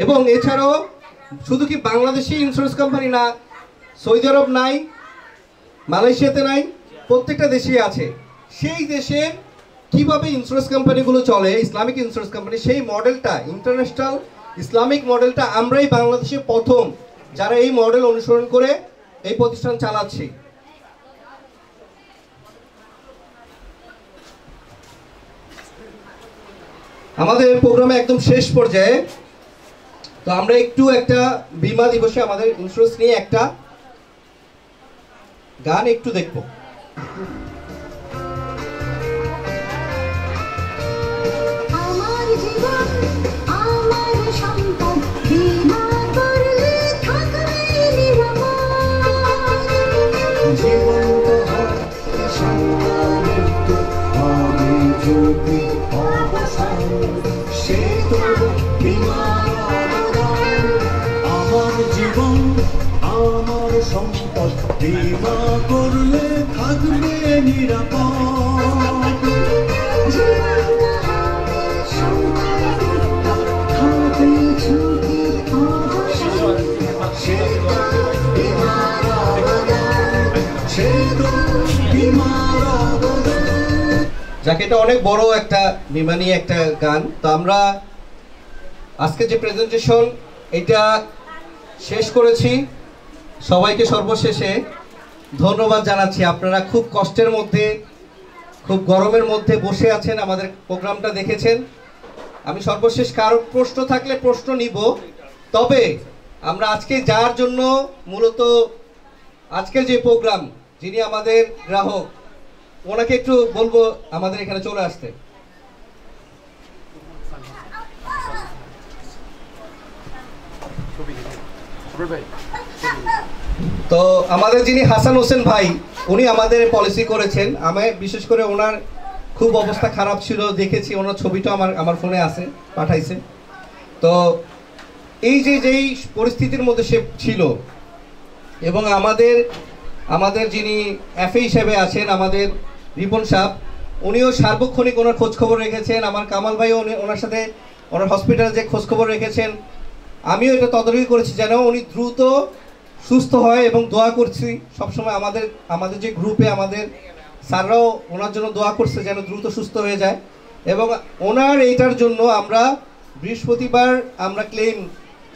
এবং এছাড়াও শুধু কি বাংলাদেশি ইন্স্যুরেন্স কোম্পানি না, সৌদি আরব নাই, মালয়েশিয়াতে নাই, প্রত্যেকটা দেশেই আছে। সেই দেশের কিভাবে ইন্স্যুরেন্স কোম্পানিগুলো চলে, ইসলামিক ইন্স্যুরেন্স কোম্পানি, সেই মডেলটা, ইন্টারন্যাশনাল ইসলামিক মডেলটা আমরাই বাংলাদেশে প্রথম যারা এই মডেল অনুসরণ করে এই প্রতিষ্ঠান চালাচ্ছি। আমাদের প্রোগ্রামে একদম শেষ পর্যায়ে, তো আমরা একটু একটা বীমা দিবসে আমাদের ইন্স্যুরেন্স নিয়ে একটা গান একটু দেখবো। বীমা করলে থাকবে নিরাপদ, যাকে এটা অনেক বড় একটা বীমা নিয়ে একটা গান। তো আমরা আজকে যে প্রেজেন্টেশন এটা শেষ করেছি, সবাইকে সর্বশেষে ধন্যবাদ জানাচ্ছি। আপনারা খুব কষ্টের মধ্যে, খুব গরমের মধ্যে বসে আছেন, আমাদের প্রোগ্রামটা দেখেছেন। আমি সর্বশেষ কারো প্রশ্ন থাকলে প্রশ্ন নিব, তবে আমরা আজকে যার জন্য মূলত আজকের যে প্রোগ্রাম, যিনি আমাদের গ্রাহক, ওনাকে একটু বলবো আমাদের এখানে চলে আসতে। তো আমাদের যিনি হাসান হোসেন ভাই, উনি আমাদের পলিসি করেছেন। আমি বিশেষ করে ওনার খুব অবস্থা খারাপ ছিল, দেখেছি, ওনার ছবিটা আমার ফোনে আছে, পাঠাইছে। তো এই যেই পরিস্থিতির মধ্যে সে ছিল, এবং আমাদের যিনি এফএ হিসেবে আছেন আমাদের রিপন সাহেব, উনিও সার্বক্ষণিক ওনার খোঁজখবর রেখেছেন। আমার কামাল ভাইও ওনার সাথে ওনার হসপিটালে যে খোঁজখবর রেখেছেন। আমিও এটা তদারকি করেছি যেন উনি দ্রুত সুস্থ হয়, এবং দোয়া করছি সবসময়। আমাদের যে গ্রুপে আমাদের স্যাররাও ওনার জন্য দোয়া করছে যেন দ্রুত সুস্থ হয়ে যায়। এবং ওনার এইটার জন্য আমরা বৃহস্পতিবার আমরা ক্লেম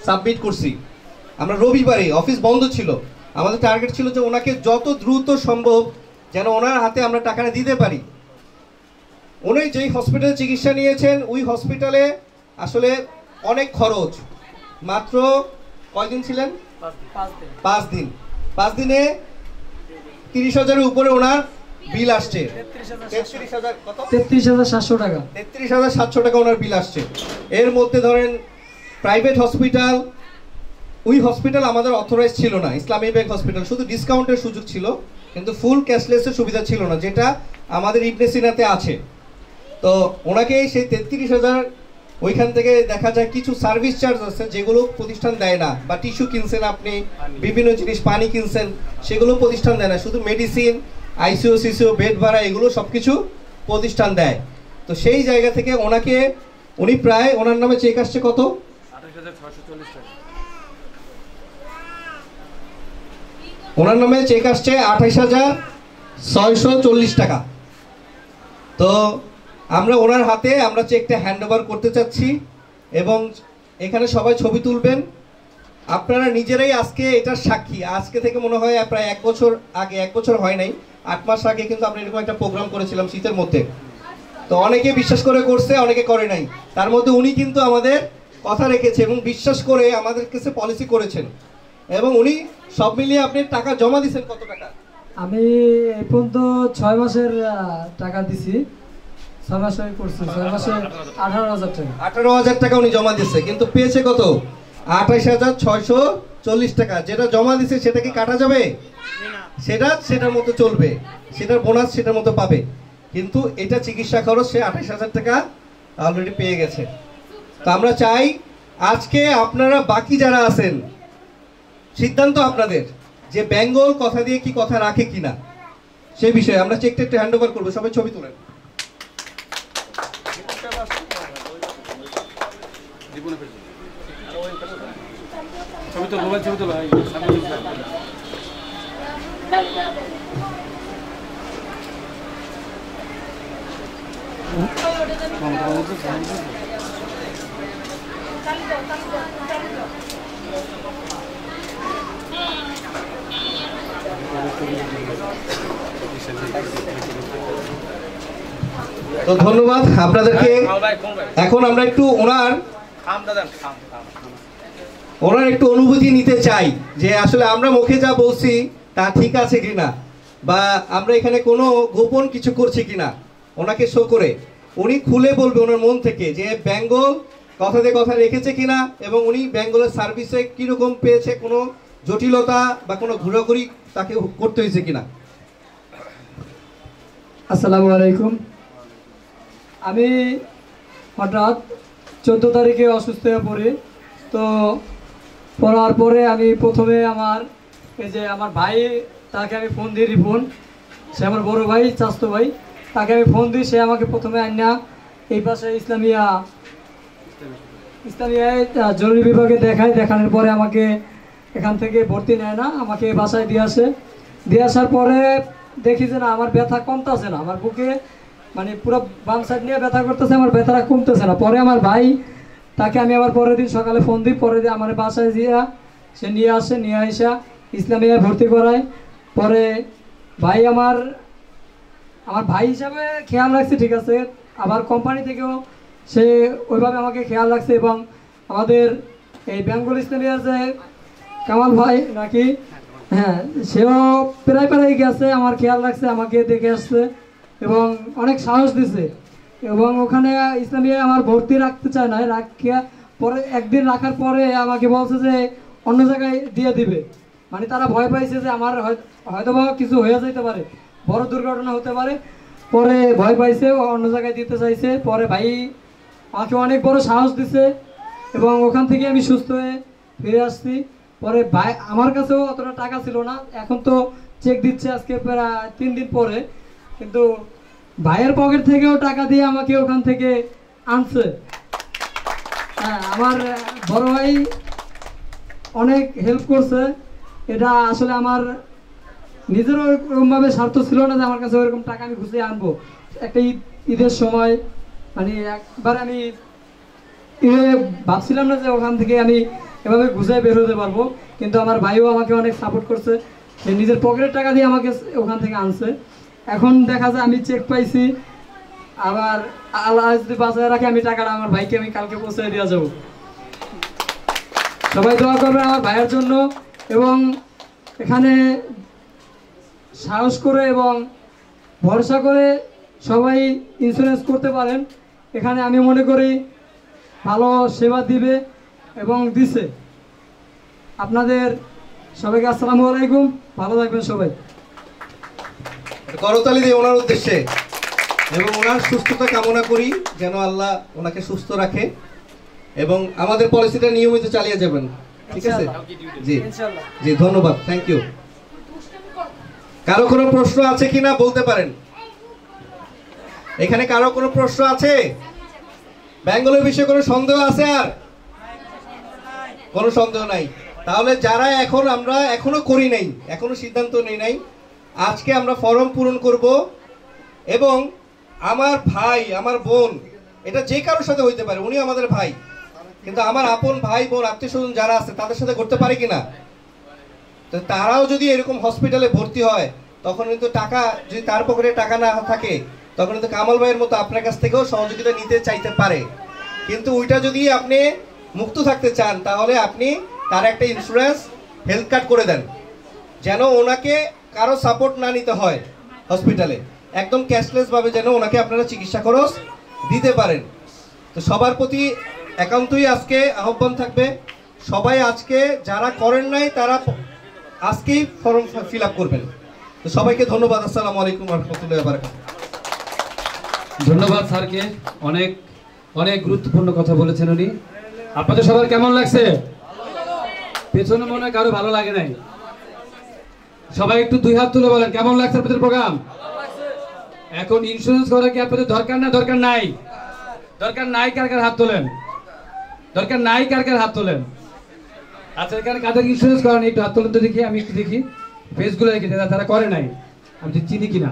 সাবমিট করছি। আমরা রবিবারে, অফিস বন্ধ ছিল, আমাদের টার্গেট ছিল যে ওনাকে যত দ্রুত সম্ভব যেন ওনার হাতে আমরা টাকাটা দিতে পারি। উনি যেই হসপিটালে চিকিৎসা নিয়েছেন, ওই হসপিটালে আসলে অনেক খরচ। মাত্র কয়দিন ছিলেন? 5 দিন। 5 দিনে 30,000-এর উপরে ওনার বিল আসছে। 33,700 টাকা। 33,700 টাকা ওনার বিল আসছে। এর মধ্যে ধরেন প্রাইভেট হসপিটাল, ওই হসপিটাল আমাদের অথরাইজ ছিল না। ইসলামী ব্যাংক হসপিটাল শুধু ডিসকাউন্টের সুযোগ ছিল, কিন্তু ফুল ক্যাশলেসের সুবিধা ছিল না, যেটা আমাদের ইবনে সিনাতে আছে। তো ওনাকে সেই 33,000, ওইখান থেকে দেখা যায় কিছু সার্ভিস চার্জ আছে যেগুলো প্রতিষ্ঠান দেয় না, বা টিস্যু কিনছেন আপনি, বিভিন্ন জিনিস, পানি কিনছেন, সেগুলো প্রতিষ্ঠান দেয় না। শুধু মেডিসিন, আইসিইউ, সিসিইউ, বেড ভাড়া, এগুলো সব কিছু প্রতিষ্ঠান দেয়। তো সেই জায়গা থেকে উনি প্রায়, ওনার নামে চেক আসছে কত? 28,640 টাকা। ওনার নামে চেক আসছে 28,640 টাকা। তো আমরা ওনার হাতে আমরা চেকটা হ্যান্ড ওভার করতে চাচ্ছি, এবং এখানে সবাই ছবি তুলবেন। আপনারা নিজেরাই আজকে এটার সাক্ষী। আজকে থেকে মনে হয় প্রায় 1 বছর আগে, 1 বছর হয় নাই, 8 মাস আগে কিন্তু আমরা এরকম একটা প্রোগ্রাম করেছিলাম শীতের মধ্যে। তো অনেকে বিশ্বাস করে করছে, অনেকে করে নাই। তার মধ্যে উনি কিন্তু আমাদের কথা রেখেছে এবং বিশ্বাস করে আমাদের কাছে পলিসি করেছেন। এবং উনি সব মিলিয়ে আপনি টাকা জমা দিয়েছেন কত টাকা? আমি এই পর্যন্ত 6 মাসের টাকা দিছি। 6 মাস করছি, 6 মাসে 18,000 টাকা। 18,000 টাকা উনি জমা দিয়েছে, কিন্তু পেয়েছে কত? 28,640 টাকা। যেটা জমা দিয়েছে সেটা কি কাটা যাবে? সেটার মতো চলবে, সেটার বোনাস সেটার মতো পাবে। কিন্তু এটা চিকিৎসা খরচ সে 28,000 টাকা অলরেডি পেয়ে গেছে। তো আমরা চাই আজকে আপনারা বাকি যারা আছেন, সিদ্ধান্ত আপনাদের, যে বেঙ্গল কথা দিয়ে কি কথা রাখে কিনা সেই বিষয়ে। আমরা চেকটা একটু হ্যান্ড ওভার করবো, সবাই ছবি তুলেন। ছবি তো মোবাইল ছবি তোলা তো ধন্যবাদ আপনাদেরকে। এখন আমরা একটু ওনার একটু অনুভূতি নিতে চাই যে আসলে আমরা মুখে যা বলছি তা ঠিক আছে কিনা, বা আমরা এখানে কোনো গোপন কিছু করছি কিনা ওনাকে শো করে উনি খুলে বলবে ওনার মন থেকে যে বেঙ্গল কথাতে কথা রেখেছে কিনা, এবং উনি বেঙ্গলের সার্ভিসে কীরকম পেয়েছে, কোনো জটিলতা বা কোনো ঘোরাঘুরি তাকে করতে হয়েছে কিনা। আসসালামু আলাইকুম। আমি হঠাৎ 14 তারিখে অসুস্থ হয়ে পড়ি। তো পড়ার পরে আমি প্রথমে আমার ভাই, তাকে আমি ফোন দিই, রিফোন, সে আমার বড় ভাই, চাচতো ভাই, তাকে আমি ফোন দিই। সে আমাকে প্রথমে আইনা এই পাশে ইসলামিয়ায় জরুরি বিভাগে দেখানোর পরে আমাকে এখান থেকে ভর্তি নেয় না, আমাকে বাসায় দিয়ে আসার পরে দেখি যে না, আমার ব্যথা কমতেছে না, আমার বুকে মানে পুরো বাম সাইড নিয়ে ব্যথা করতেছে, আমার ব্যথাটা কমতেছে না। পরে আমার ভাই, তাকে আমি আবার পরের দিন সকালে ফোন দিই, পরের দিন আমার বাসায় সে নিয়ে আসা ইসলামিয়ায় ভর্তি করায়। পরে ভাই আমার ভাই হিসাবে খেয়াল রাখছে, ঠিক আছে, আবার কোম্পানি থেকেও সে ওইভাবে আমাকে খেয়াল রাখছে, এবং আমাদের এই বেঙ্গল ইসলামিয়ার যে কামাল ভাই নাকি, হ্যাঁ, সেও প্রায় গেছে, আমার খেয়াল রাখছে, আমাকে দেখে আসছে এবং অনেক সাহস দিছে। এবং ওখানে ইসলামিয়া আমার ভর্তি রাখতে চায় না, পরে একদিন রাখার পরে আমাকে বলছে যে অন্য জায়গায় দিয়ে দিবে, মানে তারা ভয় পাইছে যে আমার হয়তো বা কিছু হয়ে যেতে পারে, বড় দুর্ঘটনা হতে পারে। পরে ভয় পাইছে, অন্য জায়গায় দিতে চাইছে। পরে ভাই আমাকে অনেক বড় সাহস দিছে এবং ওখান থেকে আমি সুস্থ হয়ে ফিরে আসছি। পরে ভাই, আমার কাছেও অতটা টাকা ছিল না, এখন তো চেক দিচ্ছে আজকে প্রায় 3 দিন পরে, কিন্তু ভাইয়ের পকেট থেকেও টাকা দিয়ে আমাকে ওখান থেকে আনছে। হ্যাঁ, আমার বড় ভাই অনেক হেল্প করছে। এটা আসলে আমার নিজেরও ওরকমভাবে স্বার্থ ছিল না যে আমার কাছে ওরকম টাকা আমি খুঁজে আনবো। একটা ঈদের সময় মানে একবার আমি ভাবছিলাম না যে ওখান থেকে আমি এভাবে গুছায় বের হতে পারবো, কিন্তু আমার ভাইও আমাকে অনেক সাপোর্ট করছে, সে নিজের পকেটের টাকা দিয়ে আমাকে ওখান থেকে আনছে। এখন দেখা যায় আমি চেক পাইছি, আবার আল্লাহ যদি বাঁচায় রাখে আমি টাকাটা আমার ভাইকে আমি কালকে পৌঁছে দিয়ে যাবো। সবাই দোয়া করবেন আমার ভাইয়ের জন্য, এবং এখানে সাহস করে এবং ভরসা করে সবাই ইন্স্যুরেন্স করতে পারেন। এখানে আমি মনে করি ভালো সেবা দিবে এবং দিছে। আপনাদের সবাইকে আসসালামু আলাইকুম, ভালো থাকবেন সবাই। করতালি দিয়ে ওনার উদ্দেশ্যে, এবং ওনার সুস্থতা কামনা করি, যেন আল্লাহ ওনাকে সুস্থ রাখে এবং আমাদের পলিসিটা নিয়মিত চালিয়ে যাবেন। ঠিক আছে, জি জি, ধন্যবাদ, থ্যাংক ইউ। কারো কোনো প্রশ্ন আছে কিনা বলতে পারেন। এখানে কারো কোনো প্রশ্ন আছে? বেঙ্গলের বিষয়ে কোনো সন্দেহ আছে? আর কোনো সন্দেহ নাই? তাহলে যারা আমরা এখনো করি নাই, এখনো সিদ্ধান্ত নেই নাই, আজকে আমরা ফর্ম পূরণ করব, এবং আমার ভাই, আমার বোন, এটা যে কারোর সাথে হইতে পারে, উনি আমাদের ভাই, কিন্তু আমার আপন ভাই বোন আত্মীয় স্বজন যারা আছে তাদের সাথে করতে পারে কিনা। তো তারাও যদি এরকম হসপিটালে ভর্তি হয়, তখন কিন্তু টাকা, যদি তার পকেটে টাকা না থাকে, তখন কিন্তু কামাল ভাইয়ের মতো আপনার কাছ থেকেও সহযোগিতা নিতে চাইতে পারে। কিন্তু ওইটা যদি আপনি মুক্ত থাকতে চান, তাহলে আপনি তার একটা ইন্স্যুরেন্স হেলথ কার্ড করে দেন, যেন ওনাকে কারো সাপোর্ট না নিতে হয় হসপিটালে, একদম ক্যাশলেস ভাবে যেন ওনাকে আপনারা চিকিৎসা খরচ দিতে পারেন। তো সবার প্রতি একান্তই আজকে আহ্বান থাকবে, সবাই আজকে যারা করেন নাই তারা আজকেই ফর্ম ফিল আপ করবেন। তো সবাইকে ধন্যবাদ। আসসালামু আলাইকুম ওয়া রাহমাতুল্লাহি ওয়া বারাকাতুহু। ধন্যবাদ স্যারকে, অনেক অনেক গুরুত্বপূর্ণ কথা বলেছেন উনি। আপনাদের সবার কেমন লাগছে? পেছনে মনে হয় কারো ভালো লাগে নাই। সবাই একটু 2 হাত তুলে বলেন কেমন লাগছে আপনাদের প্রোগ্রাম। এখন ইন্স্যুরেন্স করা কি আপনাদের দরকার না দরকার নাই? দরকার নাই কার কার হাত তোলেন? দরকার নাই কার কার হাত তোলেন? আচ্ছা এখানে কাদের ইন্স্যুরেন্স করেন একটু হাত তুলুন তো দেখি, আমি একটু দেখি ফেসগুলো দেখি তারা করে নাই, আমি তো চিনি কিনা।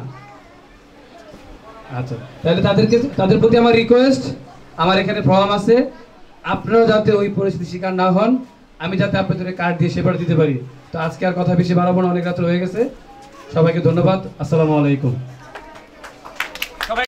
আচ্ছা তাহলে তাদের প্রতি আমার রিকোয়েস্ট, আমার এখানে ফর্ম আছে, আপনারাও যাতে ওই পরিস্থিতির শিকার না হন, আমি যাতে আপনাদের কার্ড দিয়ে সেবার দিতে পারি। তো আজকে আর কথা বেশি বাড়াবো না, অনেক রাত্র হয়ে গেছে। সবাইকে ধন্যবাদ, আসসালামু আলাইকুম।